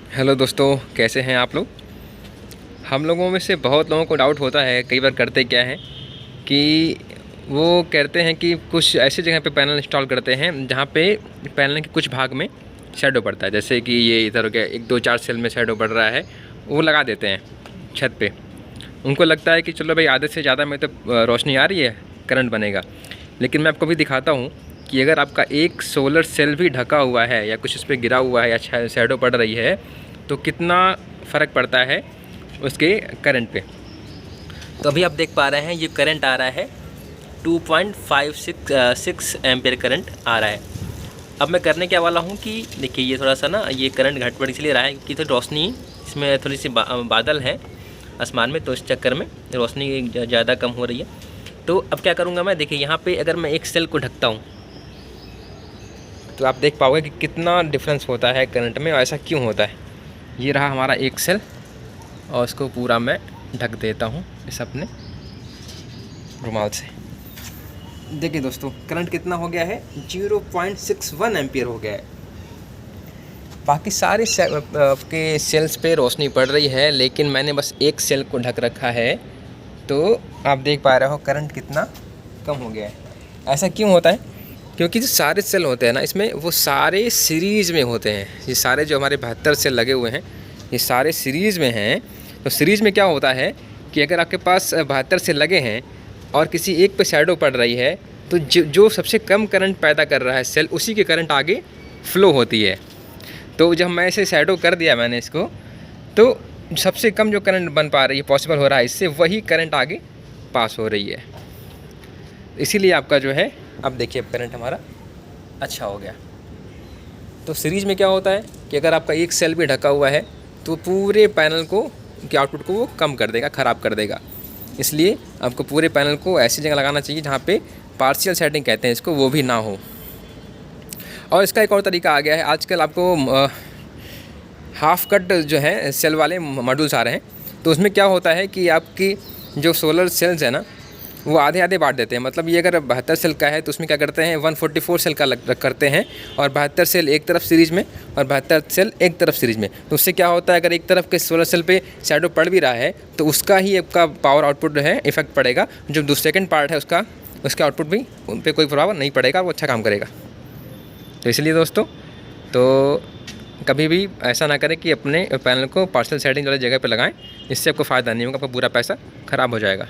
Hello दोस्तों, कैसे हैं आप लोग। हम लोगों में से बहुत लोगों को डाउट होता है, कई बार करते क्या हैं कि वो कहते हैं कि कुछ ऐसी जगह पे पैनल इंस्टॉल करते हैं जहाँ पे पैनल के कुछ भाग में शैडो पड़ता है। जैसे कि ये इधर हो गया, 1 2 4 सेल में शैडो पड़ रहा है, वो लगा देते हैं छत पे। उनको लगता है कि चलो भाई आधे से ज़्यादा में तो रोशनी आ रही है, करंट बनेगा। लेकिन मैं आपको भी दिखाता हूँ कि अगर आपका एक सोलर सेल भी ढका हुआ है या कुछ उस पर गिरा हुआ है या शैडो पड़ रही है तो कितना फ़र्क पड़ता है उसके करंट पे। तो अभी आप देख पा रहे हैं ये करंट आ रहा है 2.56 एम्पियर करंट आ रहा है। अब मैं करने क्या वाला हूँ कि देखिए ये थोड़ा सा ना ये करंट घट बढ़ इसलिए रहा है क्योंकि तो रोशनी इसमें थोड़ी सी बादल है आसमान में, तो इस चक्कर में रोशनी ज़्यादा कम हो रही है। तो अब क्या करूँगा मैं, देखिए यहाँ पे अगर मैं एक सेल को ढकता हूँ तो आप देख पाओगे कि कितना डिफरेंस होता है करंट में और ऐसा क्यों होता है। ये रहा हमारा एक सेल और इसको पूरा मैं ढक देता हूँ इस अपने रुमाल से। देखिए दोस्तों, करंट कितना हो गया है, 0.61 एम्पियर हो गया है। बाकी सारे के सेल्स पे रोशनी पड़ रही है, लेकिन मैंने बस एक सेल को ढक रखा है, तो आप देख पा रहे हो करंट कितना कम हो गया है। ऐसा क्यों होता है, क्योंकि जो सारे सेल होते हैं ना इसमें, वो सारे सीरीज़ में होते हैं। ये सारे जो हमारे 72 सेल लगे हुए हैं ये सारे सीरीज़ में हैं। तो सीरीज़ में क्या होता है कि अगर आपके पास 72 सेल लगे हैं और किसी एक पे शैडो पड़ रही है तो जो सबसे कम करंट पैदा कर रहा है सेल, उसी की करंट आगे फ्लो होती है। तो जब मैं ऐसे शैडो कर दिया मैंने इसको, तो सबसे कम जो करंट बन पा रही है, पॉसिबल हो रहा है इससे, वही करंट आगे पास हो रही है। इसीलिए आपका जो है, अब देखिए करंट हमारा अच्छा हो गया। तो सीरीज़ में क्या होता है कि अगर आपका एक सेल भी ढका हुआ है तो पूरे पैनल को के आउटपुट को वो कम कर देगा, ख़राब कर देगा। इसलिए आपको पूरे पैनल को ऐसी जगह लगाना चाहिए जहाँ पे पार्शियल सेटिंग कहते हैं इसको, वो भी ना हो। और इसका एक और तरीका आ गया है, आजकल आपको हाफ कट जो है सेल वाले मॉड्यूल्स आ रहे हैं। तो उसमें क्या होता है कि आपकी जो सोलर सेल्स है ना, वो आधे आधे बांट देते हैं। मतलब ये अगर 72 सेल का है तो उसमें क्या करते हैं 144 सेल का करते हैं, और 72 सेल एक तरफ सीरीज़ में और 72 सेल एक तरफ सीरीज़ में। तो उससे क्या होता है, अगर एक तरफ के सोलर सेल पे शैडो पड़ भी रहा है तो उसका ही आपका पावर आउटपुट जो है इफेक्ट पड़ेगा। जो सेकंड पार्ट है उसका आउटपुट भी उन पर कोई प्रभाव नहीं पड़ेगा, वो अच्छा काम करेगा। तो इसलिए दोस्तों, तो कभी भी ऐसा ना करें कि अपने पैनल को पार्शियल सेटिंग वाली जगह पर लगाएं, इससे आपको फ़ायदा नहीं होगा, आपका पूरा पैसा ख़राब हो जाएगा।